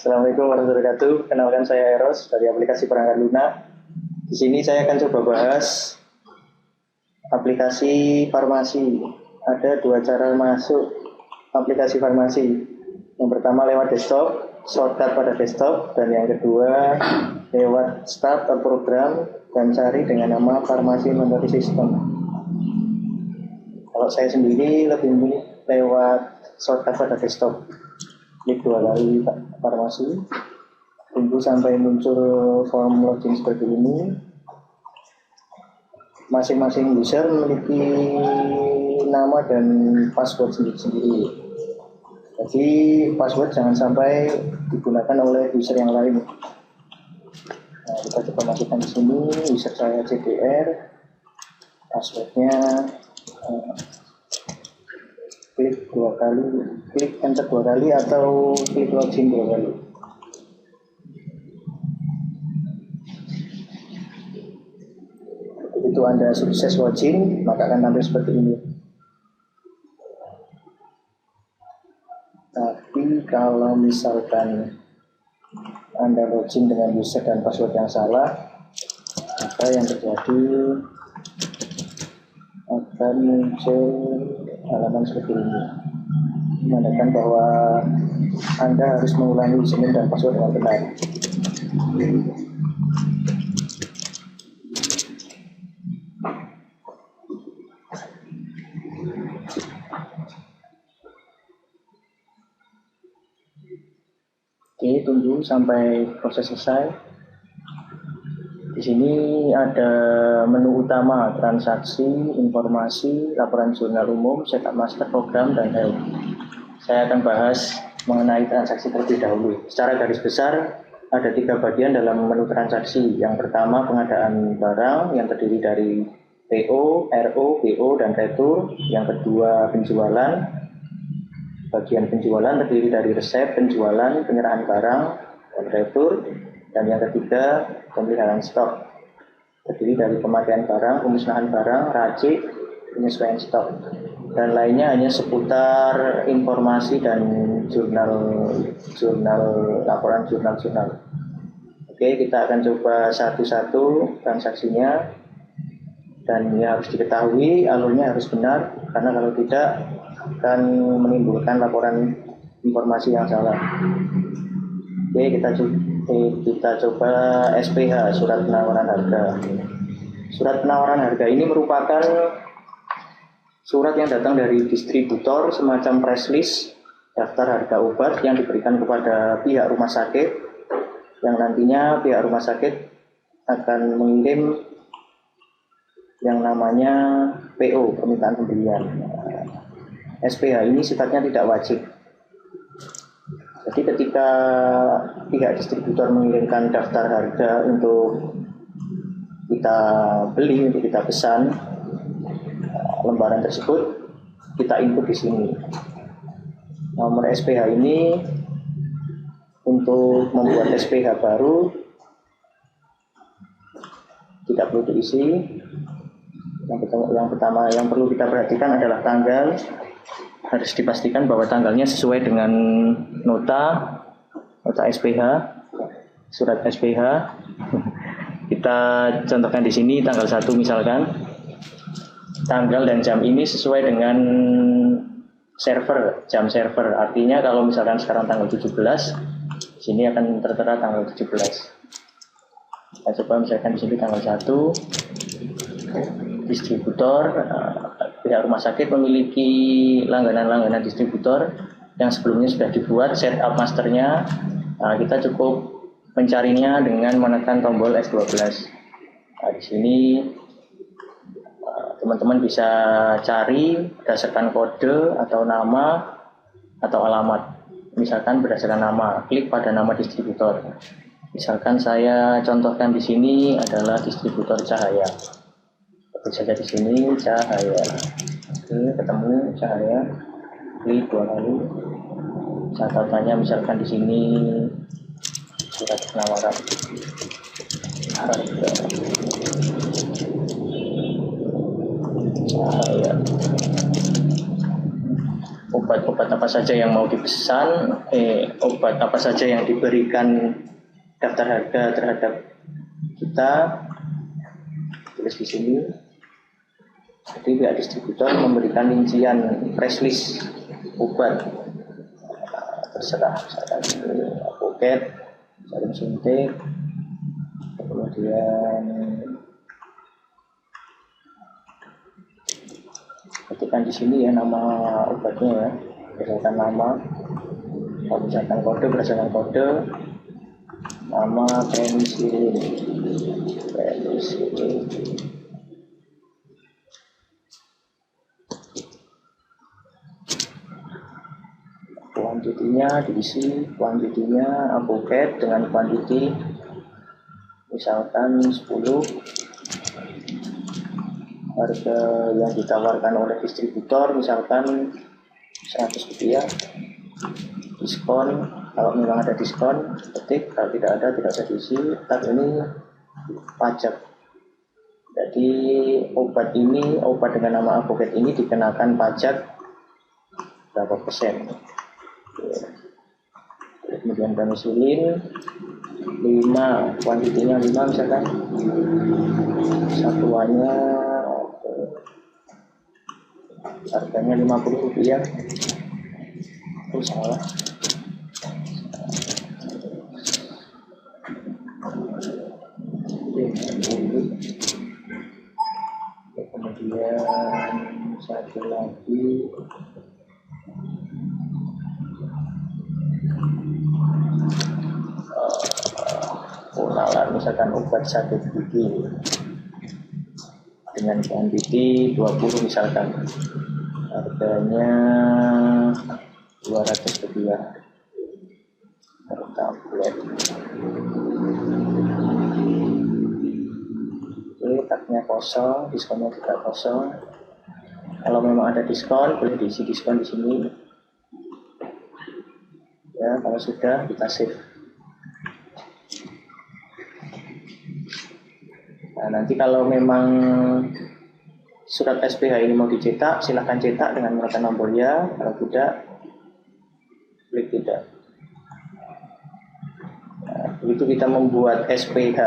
Assalamualaikum warahmatullahi wabarakatuh. Kenalkan saya Eros dari aplikasi Perangkat Luna. Di sini saya akan coba bahas aplikasi farmasi. Ada dua cara masuk aplikasi farmasi. Yang pertama lewat desktop, shortcut pada desktop, dan yang kedua lewat start atau program dan cari dengan nama Farmasi Inventory System. Kalau saya sendiri lebih memilih lewat shortcut pada desktop. Klik 2 kali farmasi, tunggu sampai muncul form login seperti ini. Masing-masing user memiliki nama dan password sendiri-sendiri. Jadi password jangan sampai digunakan oleh user yang lain. Nah, kita coba masukkan di sini. User saya CDR, passwordnya klik 2 kali, klik enter 2 kali atau klik login 2 kali. Begitu Anda sukses login, maka akan tampil seperti ini. Tapi kalau misalkan Anda login dengan user dan password yang salah, maka yang terjadi akan muncul halaman seperti ini, menandakan bahwa Anda harus mengulangi username dan password dengan benar. Oke, tunggu sampai proses selesai. Di sini ada menu utama, transaksi, informasi, laporan jurnal umum, setup master, program, dan help. Saya akan bahas mengenai transaksi terlebih dahulu. Secara garis besar, ada 3 bagian dalam menu transaksi. Yang pertama, pengadaan barang yang terdiri dari PO, RO, BO, dan retur. Yang kedua, penjualan. Bagian penjualan terdiri dari resep, penjualan, penyerahan barang, dan retur. Dan yang ketiga, pemeliharaan stok, terdiri dari pemakaian barang, pemusnahan barang, racik, penyesuaian stok, dan lainnya hanya seputar informasi dan laporan jurnal. Oke, kita akan coba satu-satu transaksinya, dan ya harus diketahui alurnya harus benar, karena kalau tidak akan menimbulkan laporan informasi yang salah. Oke, kita coba SPH, surat penawaran harga. Surat penawaran harga ini merupakan surat yang datang dari distributor, semacam press list, daftar harga obat yang diberikan kepada pihak rumah sakit, yang nantinya pihak rumah sakit akan mengirim yang namanya PO, permintaan pembelian. SPH ini sifatnya tidak wajib. Jadi ketika pihak distributor mengirimkan daftar harga untuk kita beli, untuk kita pesan, lembaran tersebut kita input di sini. Nomor SPH ini untuk membuat SPH baru tidak perlu diisi. Yang pertama yang perlu kita perhatikan adalah tanggal. Harus dipastikan bahwa tanggalnya sesuai dengan nota SPH, surat SPH. Kita contohkan di sini tanggal 1 misalkan. Tanggal dan jam ini sesuai dengan server, jam server. Artinya kalau misalkan sekarang tanggal 17, di sini akan tertera tanggal 17. Kita coba misalkan di sini tanggal 1. Distributor, pihak rumah sakit memiliki langganan-langganan distributor yang sebelumnya sudah dibuat setup masternya. Kita cukup mencarinya dengan menekan tombol F12. Di sini teman-teman bisa cari berdasarkan kode atau nama atau alamat. Misalkan berdasarkan nama, klik pada nama distributor. Misalkan saya contohkan di sini adalah distributor Cahaya. Klik saja di sini Cahaya. Oke, ketemu Cahaya. Klik 2 kali. Catatannya misalkan di sini surat penawaran harga Cahaya. obat-obat apa saja yang mau dipesan, obat apa saja yang diberikan, daftar harga terhadap kita, tulis di sini. Jadi pihak distributor memberikan rincian price list obat, terserah, misalkan apoket, jarum suntik, kemudian ketikkan di sini ya nama obatnya ya, berdasarkan nama, kalau misalkan kode berdasarkan kode, nama penisilin. Kuantitinya diisi, kuantitinya apoket dengan kuantiti misalkan 10, harga yang ditawarkan oleh distributor misalkan 100 rupiah, diskon, kalau memang ada diskon ketik, kalau tidak ada tidak usah diisi. Tapi ini pajak, jadi obat dengan nama apoket ini dikenakan pajak berapa persen. Kemudian penisilin 5, kuantitinya 5 misalkan, satuannya harganya 50 rupiah. Oh salah, kemudian satu lagi Unalan misalkan obat sakit gigi dengan kuantiti 20 misalkan, harganya 200 rupiah per tablet. Oke, tagnya kosong, diskonnya juga kosong. Kalau memang ada diskon boleh diisi diskon di sini ya. Kalau sudah kita save. Nah, nanti kalau memang surat SPH ini mau dicetak, silahkan cetak dengan menekan tombol ya. Kalau tidak, klik tidak. Nah, begitu kita membuat SPH,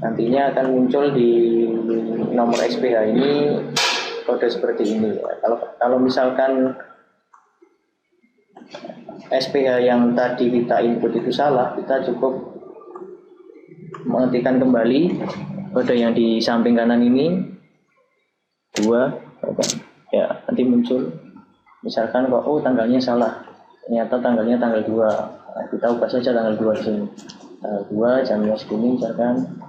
nantinya akan muncul di nomor SPH ini kode seperti ini ya. Kalau misalkan SPH yang tadi kita input itu salah, kita cukup mengetikkan kembali kode yang di samping kanan ini 2 ya, nanti muncul misalkan kok tanggalnya salah, ternyata tanggalnya tanggal 2. Nah, kita ubah saja tanggal 2 di sini, tanggal 2 jamnya segini misalkan.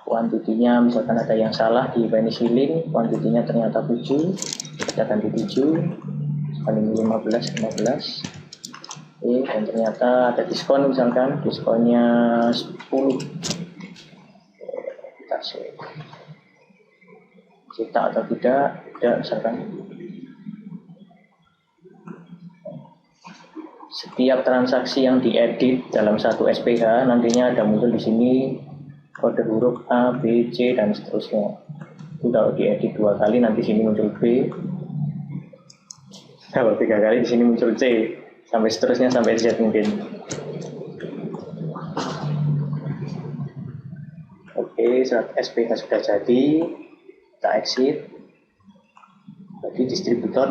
Kuantitinya misalkan ada yang salah di penisilin, kuantitinya ternyata 7, kita ganti 7 kali 15. Dan ternyata ada diskon misalkan, diskonnya 10. Kita cetak atau tidak misalkan. Setiap transaksi yang diedit dalam satu SPH nantinya ada muncul di sini kode huruf A, B, C dan seterusnya. Kalau diedit 2 kali nanti sini muncul B. Kalau 3 kali di sini muncul C, sampai seterusnya sampai Z mungkin. Oke, surat SPH sudah jadi. Kita exit. Jadi distributor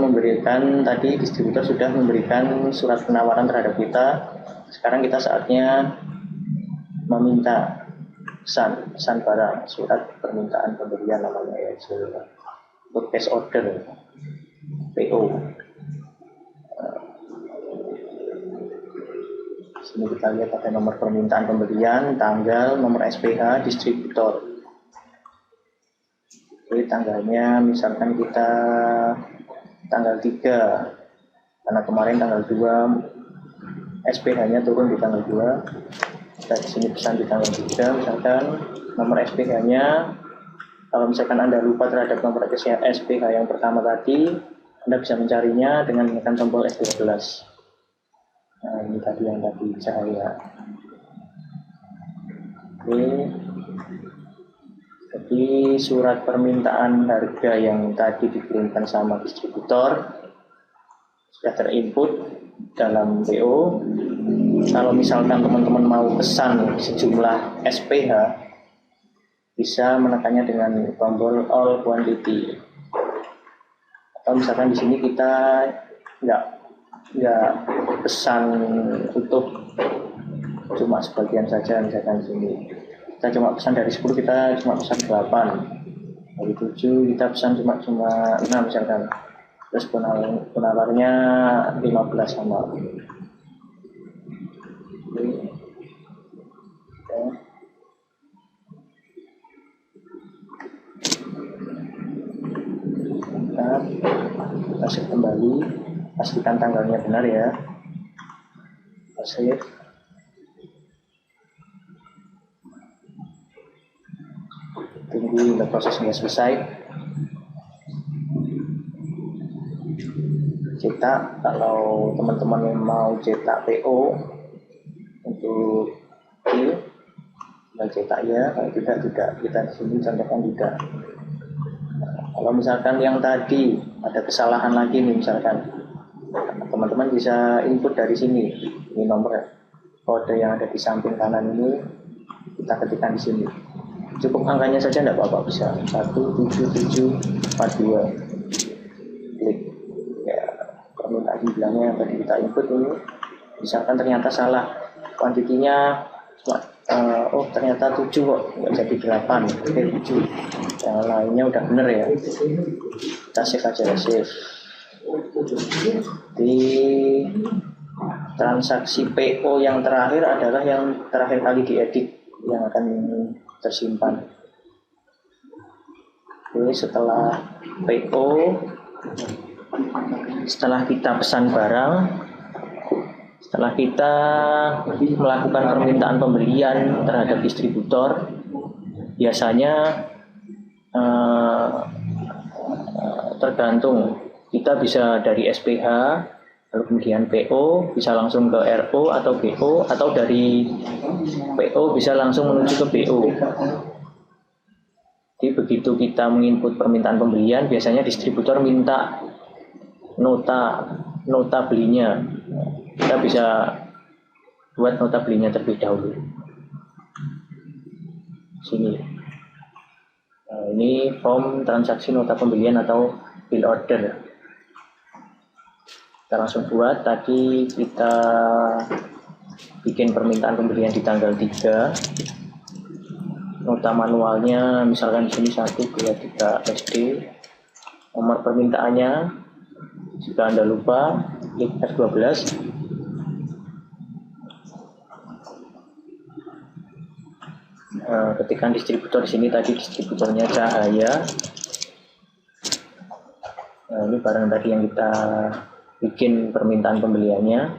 sudah memberikan surat penawaran terhadap kita. Sekarang kita saatnya meminta pesan barang, surat permintaan pembelian namanya ya, purchase order, PO. Sini kita lihat ada nomor permintaan pembelian, tanggal, nomor SPH, distributor. Oke, tanggalnya misalkan kita tanggal 3, karena kemarin tanggal 2 SPH-nya turun di tanggal 2. Kita di sini pesan di tanggal 3 misalkan. Nomor SPH-nya, kalau misalkan Anda lupa terhadap nomor SPH yang pertama tadi, Anda bisa mencarinya dengan menekan tombol F12. Nah, ini tadi yang tadi cahaya. Oke. Jadi surat permintaan harga yang tadi dikirimkan sama distributor sudah terinput dalam PO. Kalau misalkan teman-teman mau pesan sejumlah SPH, bisa menekannya dengan tombol all quantity. Atau misalkan di sini kita nggak pesan utuh, cuma sebagian saja. Misalkan di sini kita cuma pesan dari 10, kita cuma pesan 8, dari 7 kita pesan cuma 6 misalkan, terus penawarnya 15 sama. Kita save kembali, pastikan tanggalnya benar ya. Kita save. Tunggu hingga prosesnya selesai. Cetak, kalau teman-teman mau cetak PO untuk Q, kita cetak ya. Kalau tidak, kita di sini contohkan tidak. Kalau misalkan yang tadi ada kesalahan lagi nih, misalkan teman-teman bisa input dari sini. Ini nomor kode yang ada di samping kanan ini kita ketikkan di sini. Cukup angkanya saja enggak apa-apa, bisa 17742. Klik. Ya, kalau tadi bilangnya tadi kita input ini, misalkan ternyata salah kuantitinya, ternyata 7 kok, nggak jadi 8, oke 7. Yang lainnya udah bener ya. Kita save aja, save. Di transaksi PO yang terakhir adalah yang terakhir kali diedit, yang akan tersimpan. Oke, setelah PO, setelah kita pesan barang, setelah kita melakukan permintaan pembelian terhadap distributor, biasanya tergantung, kita bisa dari SPH, lalu kemudian PO, bisa langsung ke RO atau BO, atau dari PO bisa langsung menuju ke BO. Jadi begitu kita menginput permintaan pembelian, biasanya distributor minta nota belinya. Kita bisa buat nota belinya terlebih dahulu. Sini. Nah, ini form transaksi nota pembelian atau bill order. Kita langsung buat. Tadi kita bikin permintaan pembelian di tanggal 3. Nota manualnya misalkan di sini 123 SD. Nomor permintaannya, jika Anda lupa, klik F12. Ketikkan distributor di sini, tadi distributornya Cahaya. Nah, ini barang tadi yang kita bikin permintaan pembeliannya.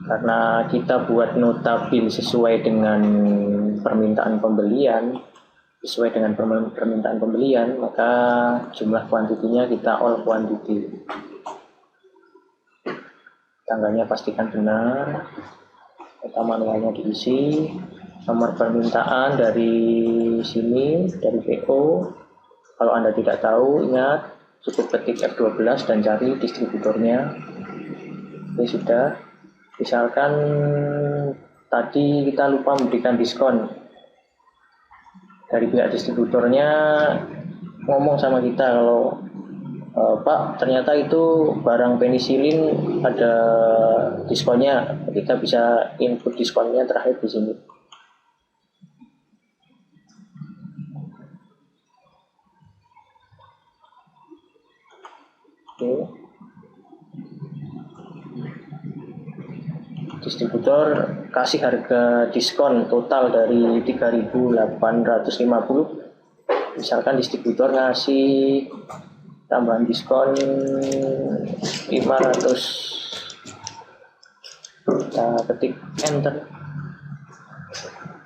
Karena kita buat nota bill sesuai dengan permintaan pembelian, maka jumlah kuantitinya kita all quantity. Tanggalnya pastikan benar, nota manualnya diisi, nomor permintaan dari sini, dari PO. Kalau Anda tidak tahu, ingat, cukup ketik F12 dan cari distributornya. Oke, sudah. Misalkan tadi kita lupa memberikan diskon, dari pihak distributornya ngomong sama kita kalau Pak, ternyata itu barang penisilin ada diskonnya, kita bisa input diskonnya terakhir di sini. Oke. Distributor kasih harga diskon total dari 3.850. Misalkan distributor ngasih tambahan diskon 500. Kita ketik enter.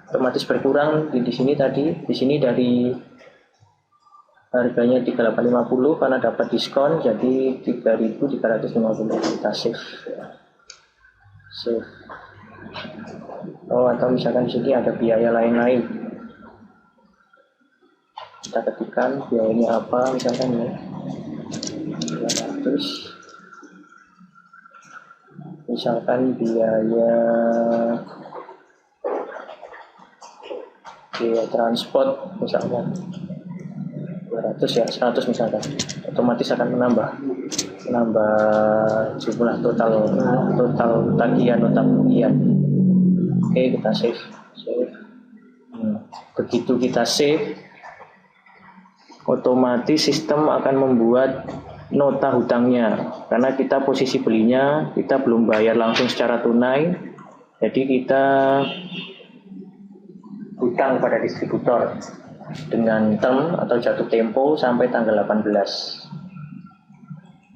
Otomatis berkurang di sini tadi. Di sini dari harganya 3.850 karena dapat diskon jadi 3.350. Kita save. Atau misalkan di sini ada biaya lain-lain. kita ketikkan biayanya apa, misalkan ya 200, misalkan biaya transport misalkan 200 ya, 100 misalkan, otomatis akan menambah jumlah total tagihan atau kemudian. Oke, kita save. Begitu kita save, otomatis sistem akan membuat nota hutangnya, karena kita posisi belinya kita belum bayar langsung secara tunai, jadi kita hutang pada distributor dengan term atau jatuh tempo sampai tanggal 18.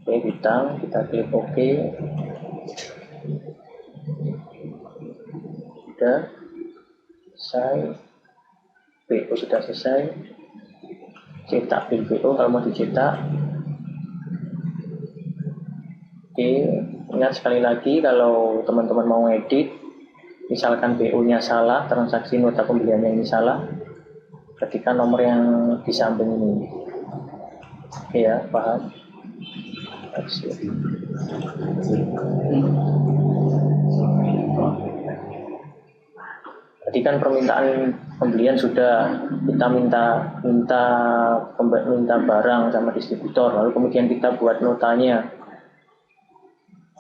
Oke, hutang, kita klik OK. Sudah selesai. PO sudah selesai. Cetak bil PO kalau mau dicetak. Oke, ingat sekali lagi kalau teman-teman mau edit, misalkan BO-nya salah, transaksi nota pembeliannya ini salah, ketika nomor yang di samping ini. Oke ya, paham? Tadi kan permintaan pembelian sudah, kita minta barang sama distributor, lalu kemudian kita buat notanya.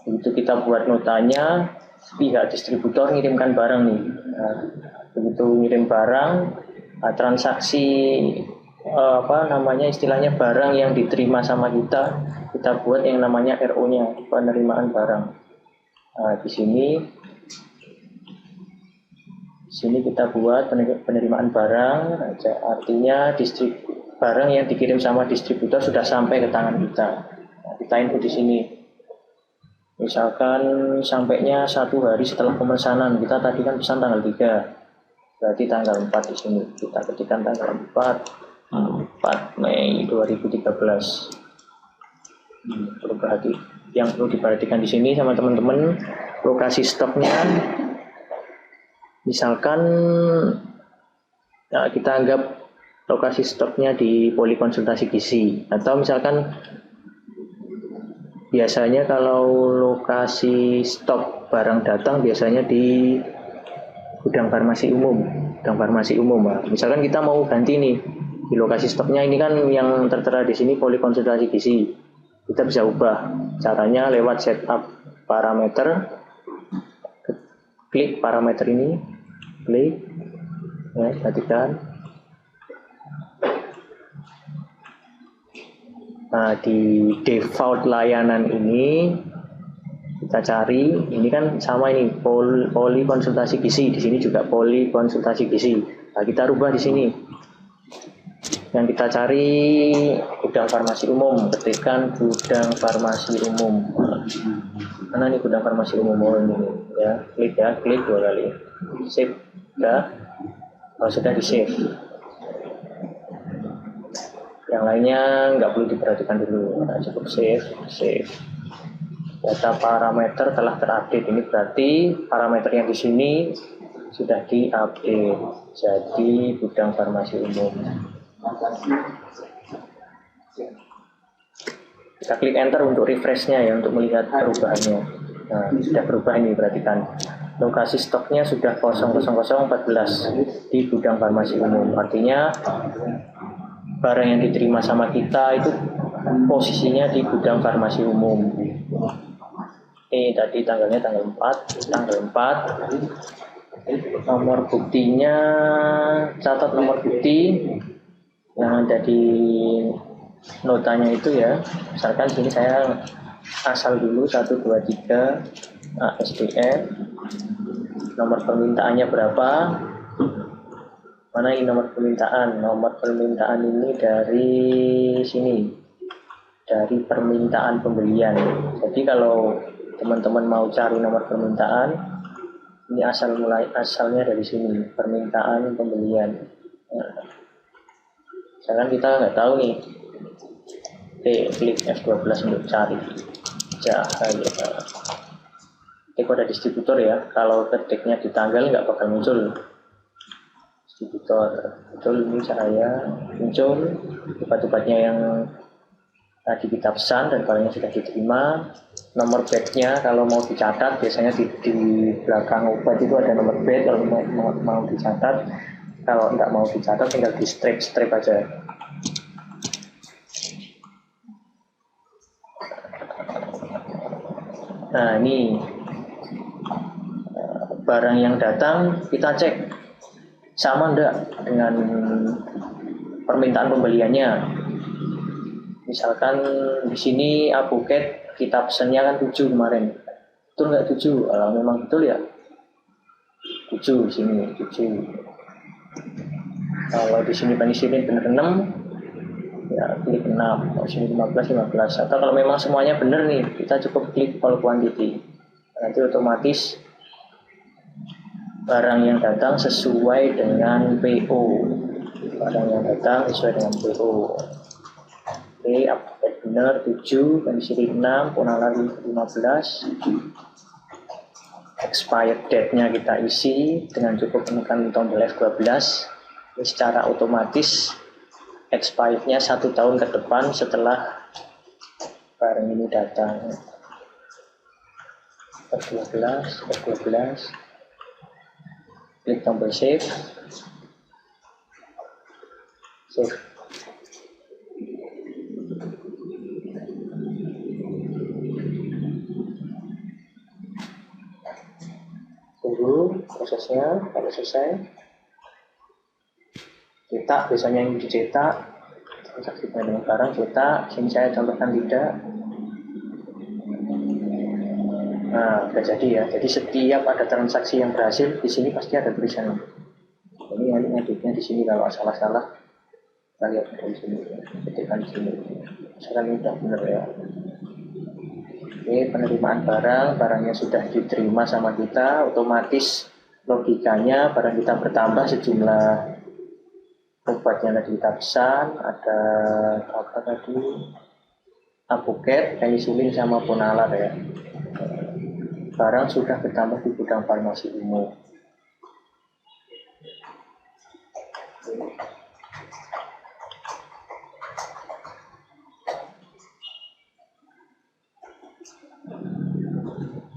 Begitu kita buat notanya, pihak distributor ngirimkan barang nih. Nah, begitu ngirim barang, transaksi istilahnya barang yang diterima sama kita buat yang namanya RO-nya, penerimaan barang. Nah, di sini kita buat penerimaan barang, artinya barang yang dikirim sama distributor sudah sampai ke tangan kita. Nah, kita input di sini. Misalkan sampainya 1 hari setelah pemesanan, kita tadi kan pesan tanggal 3, berarti tanggal 4 di sini. Kita ketikkan tanggal 4 Mei 2013. Yang perlu diperhatikan di sini sama teman-teman, lokasi stoknya. Misalkan kita anggap lokasi stoknya di poli konsultasi gizi, atau misalkan biasanya kalau lokasi stok barang datang biasanya di gudang farmasi umum. Misalkan kita mau ganti nih di lokasi stoknya, ini kan yang tertera di sini poli konsultasi gizi. Kita bisa ubah. Caranya lewat setup parameter. Klik parameter ini, klik, ya, perhatikan. Nah, di default layanan ini kita cari, ini kan sama ini poli konsultasi gizi, di sini juga poli konsultasi gizi. Nah, kita rubah di sini. Yang kita cari gudang farmasi umum, ketikkan gudang farmasi umum. Mana nih gudang farmasi umum ini ya, klik 2 kali. Save, sudah di save. Yang lainnya nggak perlu diperhatikan dulu, nah, cukup save. Data parameter telah terupdate, ini berarti parameter yang di sini sudah diupdate jadi gudang farmasi umum. Kita klik enter untuk refreshnya ya, untuk melihat perubahannya. Nah, sudah berubah ini, perhatikan. Lokasi stoknya sudah 00014 di gudang farmasi umum. Artinya barang yang diterima sama kita itu posisinya di gudang farmasi umum. Ini tadi tanggalnya tanggal 4. Nomor buktinya, catat nomor bukti yang ada di notanya itu ya. Misalkan sini saya asal dulu 123 ASDF. Nomor permintaannya berapa? Mana ini nomor permintaan? Nomor permintaan ini dari sini, dari permintaan pembelian. Jadi kalau teman-teman mau cari nomor permintaan, ini asalnya dari sini, permintaan pembelian. Nah, misalkan kita nggak tahu nih, klik F12 untuk cari Cahaya. Kode distributor ya, kalau ketiknya di tanggal nggak bakal muncul. distributor. Betul, ini cahaya muncul obat-obatnya yang tadi kita pesan dan barangnya sudah diterima. Nomor bednya kalau mau dicatat biasanya di belakang obat itu ada nomor bed kalau mau dicatat. Kalau nggak mau dicatat tinggal di strip aja. Nah ini barang yang datang kita cek sama enggak dengan permintaan pembeliannya. Misalkan di sini Apoket kita pesannya kan 7 kemarin. Betul nggak 7? Kalau memang betul ya 7 di sini 7. Kalau di sini penisilin benar 6, ya klik 6. Kalau sini 15. Atau kalau memang semuanya benar nih, kita cukup klik all quantity. Nanti otomatis barang yang datang sesuai dengan PO. Barang yang datang sesuai dengan PO. Oke, update benar 7, penisilin 6, ponalar 15. Expired date-nya kita isi dengan cukup menekan tombol F12. Secara otomatis expired-nya 1 tahun ke depan setelah barang ini datang. F12, klik tombol save. Tunggu prosesnya. Kalau selesai cetak, biasanya yang dicetak transaksi dengan barang cetak. Sini saya contohkan tidak. Nah, udah jadi ya. Jadi setiap ada transaksi yang berhasil di sini pasti ada tulisan. Ini editnya di sini, kalau salah-salah kita lihat dari sini. Ketikkan di sini. Sekarang ini udah benar ya. Oke, penerimaan barangnya sudah diterima sama kita, otomatis logikanya barang kita bertambah sejumlah obatnya tadi kita pesan, ada apa tadi, Apoket, penisilin sama ponalar ya. Barang sudah bertambah di gudang farmasi umum.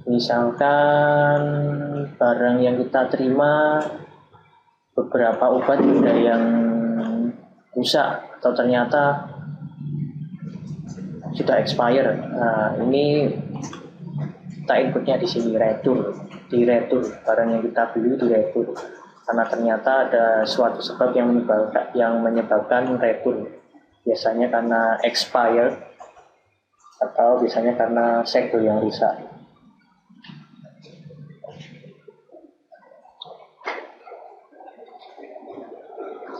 Misalkan barang yang kita terima beberapa obat ada yang rusak atau ternyata sudah expire. Nah, ini kita inputnya di sini di retur barang yang kita beli di retur karena ternyata ada suatu sebab yang menyebabkan retur. Biasanya karena expired atau biasanya karena segel yang rusak.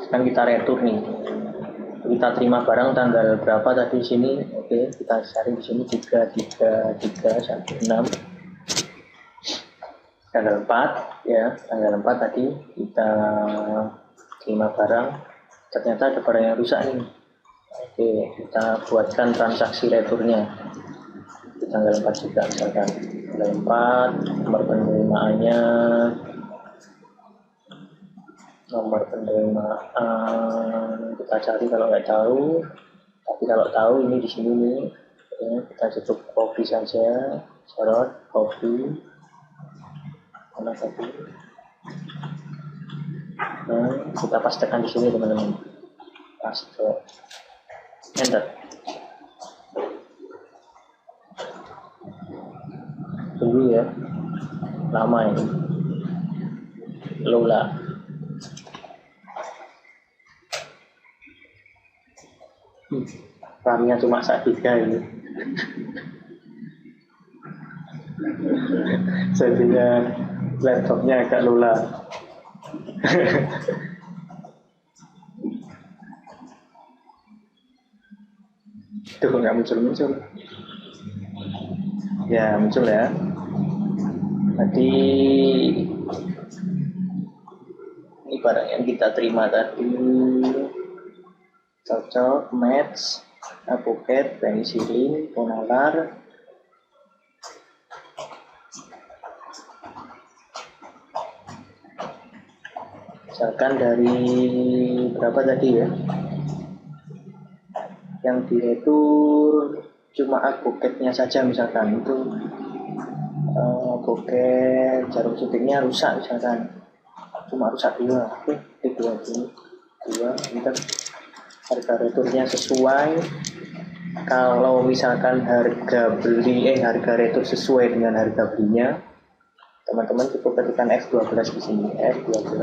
Kan kita retur nih, kita terima barang tanggal berapa tadi di sini. Oke, kita cari di sini 33316 tanggal 4 ya, tanggal 4 tadi kita terima barang, ternyata ada barang yang rusak nih. Oke, kita buatkan transaksi returnya di tanggal 4 juga, misalkan tanggal 4, nomor penerimaannya, kita cari kalau nggak tahu, tapi kalau tahu ini di sini nih ya, kita cukup copy saja, sorot copy mana tadi. Nah, kita pastekan di sini teman-teman, paste, enter. Tunggu ya, lama ini, Lola. RAM-nya cuma 1 GB ini. Jadinya laptopnya agak Lola. Itu kok nggak muncul. Ya muncul ya. Tadi ini barang yang kita terima tadi, cocok, match, Apoket, penisilin, ponalar. Misalkan dari berapa tadi ya, yang diretur cuma boketnya saja, misalkan itu boket jarum suntiknya rusak, misalkan cuma rusak 2, oke, 2, kita harga returnya sesuai. Kalau misalkan harga retur sesuai dengan harga belinya, teman-teman cukup ketikkan F12 di sini, F12,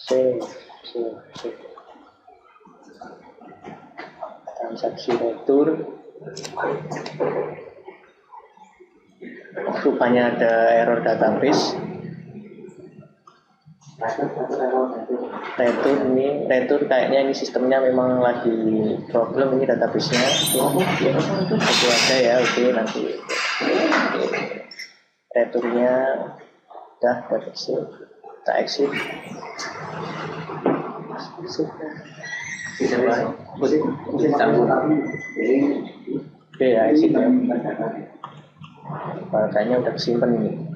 save, transaksi retur. Rupanya ada error database. Retur kayaknya ini sistemnya memang lagi problem, ini database-nya. Itu aja ya, oke, nanti returnya udah exit, kita exit. Oke ya, exit ya. Kayaknya udah kesimpan ini.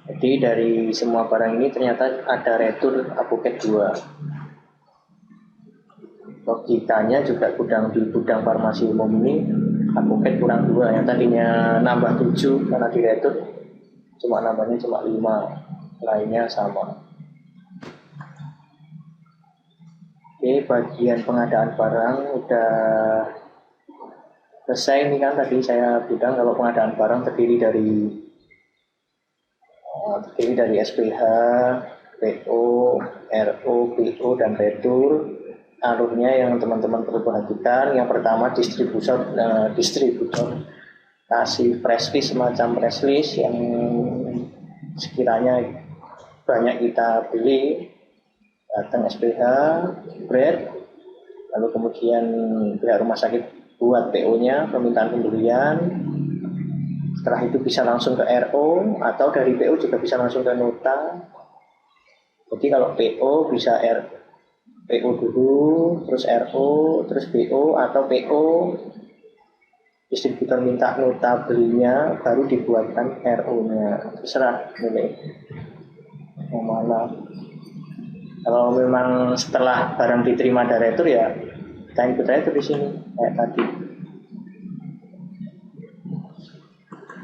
Jadi dari semua barang ini ternyata ada retur boket 2. Logikanya juga di gudang farmasi umum ini boket kurang 2, yang tadinya nambah 7 karena diretur nambahnya cuma 5, lainnya sama. Oke, bagian pengadaan barang udah selesai. Ini kan tadi saya bilang kalau pengadaan barang terdiri dari SPH, PO, RO, PO, dan retur. Alurnya yang teman-teman perlu perhatikan, yang pertama distributor kasih press list, semacam press list yang sekiranya banyak kita beli, datang SPH, bread, lalu kemudian pihak rumah sakit buat PO-nya, permintaan pembelian. Setelah itu bisa langsung ke RO, atau dari PO juga bisa langsung ke nota. Jadi kalau PO bisa PO dulu, terus RO, terus PO, atau PO distributor minta nota belinya, baru dibuatkan RO-nya. Terserah milih yang mana. Kalau memang setelah barang diterima dari retur ya kita ikut retur di sini kayak tadi.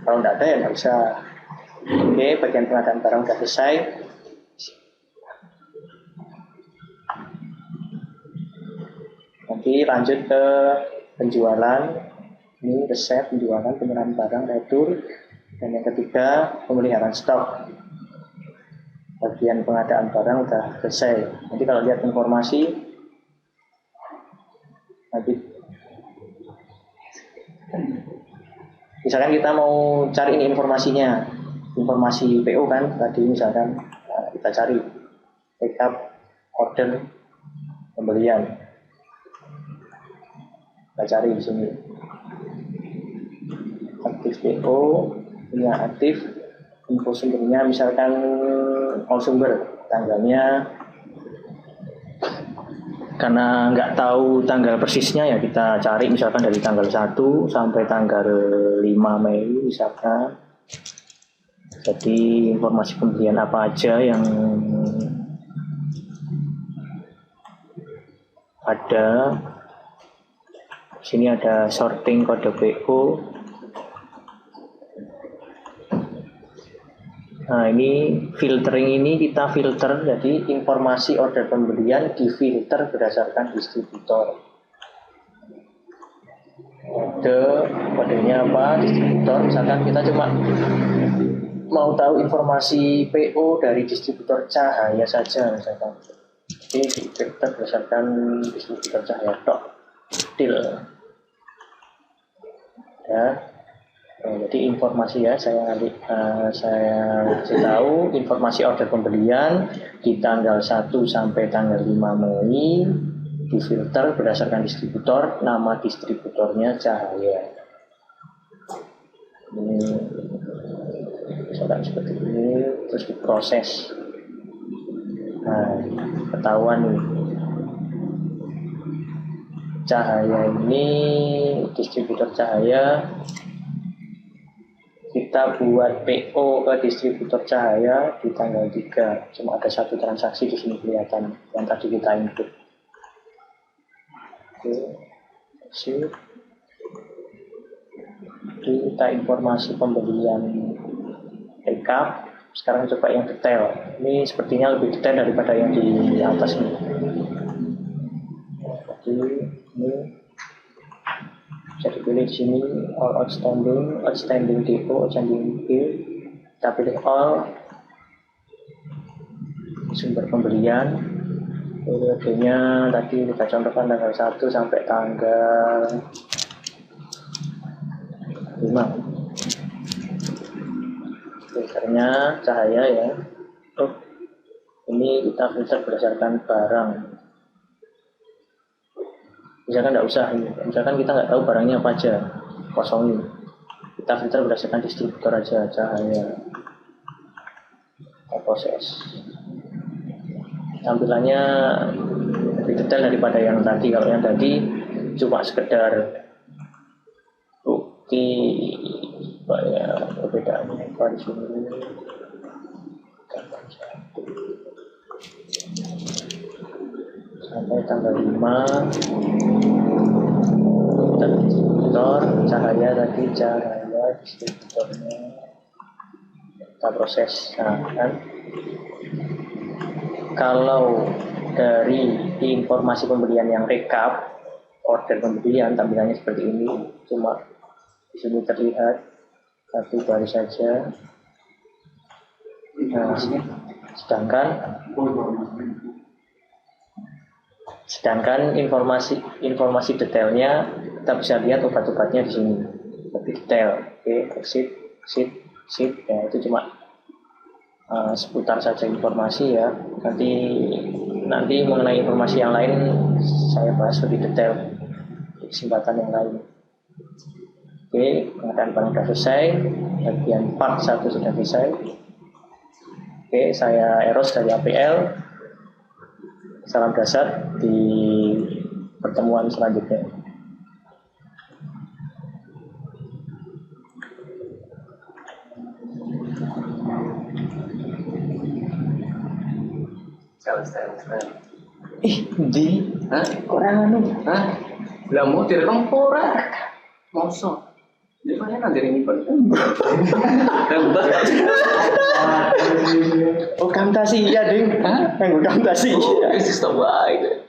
Kalau tidak ada ya nggak usah. Oke, bagian pengadaan barang sudah selesai. Nanti lanjut ke penjualan. Ini resep penjualan, penyerahan barang, retur. Dan yang ketiga, pemeliharaan stok. Bagian pengadaan barang sudah selesai. Nanti kalau lihat informasi, nanti misalkan kita mau cari ini informasinya, informasi PO kan tadi, misalkan kita cari backup order pembelian, kita cari di sini aktif PO, ini aktif, info sumbernya misalkan all sumber, tanggalnya karena nggak tahu tanggal persisnya ya kita cari misalkan dari tanggal 1 sampai tanggal 5 Mei misalkan. Jadi informasi pembelian apa aja yang ada. Sini ada sorting kode PO. Nah, ini filtering ini kita filter, jadi informasi order pembelian difilter berdasarkan distributor. Kodenya apa? Distributor. Misalkan kita cuma mau tahu informasi PO dari distributor cahaya saja, misalkan. Ini difilter berdasarkan distributor cahaya tok. Deal. Ya. Jadi informasi ya saya kasih tahu informasi order pembelian di tanggal 1 sampai tanggal 5 Mei difilter berdasarkan distributor, nama distributornya cahaya. Ini misalkan seperti ini, terus diproses. Nah, ketahuan nih. cahaya ini, distributor cahaya, kita buat PO ke distributor cahaya di tanggal 3. Cuma ada satu transaksi di sini kelihatan yang tadi kita input. Oke, sip. Kita informasi pembelian recap. Sekarang coba yang detail. Ini sepertinya lebih detail daripada yang di atas ini. Jadi ini bisa dipilih di sini all outstanding, outstanding DO, outstanding bill. Kita pilih all, sumber pembelian, periodenya tadi kita contohkan tanggal 1 sampai tanggal 5. Filternya cahaya ya. Ini kita filter berdasarkan barang. Misalkan nggak usah ini, misalkan kita nggak tahu barangnya apa aja, kosongin. Kita filter berdasarkan distributor aja, cahaya. Kita proses. Tampilannya lebih detail daripada yang tadi. Kalau yang tadi cuma sekedar bukti ya, perbedaannya apa di sini. Sampai tanggal 5 distributor cahaya tadi, cahaya distributornya kita proses. Nah, kan kalau dari informasi pembelian yang rekap order pembelian tampilannya seperti ini, cuma di sini terlihat satu baris saja. Nah, sedangkan informasi detailnya kita bisa lihat obat-obatnya di sini lebih detail. Oke, exit ya, itu cuma seputar saja informasi ya. Nanti mengenai informasi yang lain saya bahas lebih detail di kesempatan yang lain. Oke, pengadaan barang sudah selesai, bagian part 1 sudah selesai. Oke, saya Eros dari APL. Salam dasar di pertemuan selanjutnya. Di? Hah? Orang anu? Hah? Lah mau direkam ora? Mosok. Di mana nanti ini Pak? Oh, Camtasia, Ding. Hah? Camtasia. Oh, sistem baik.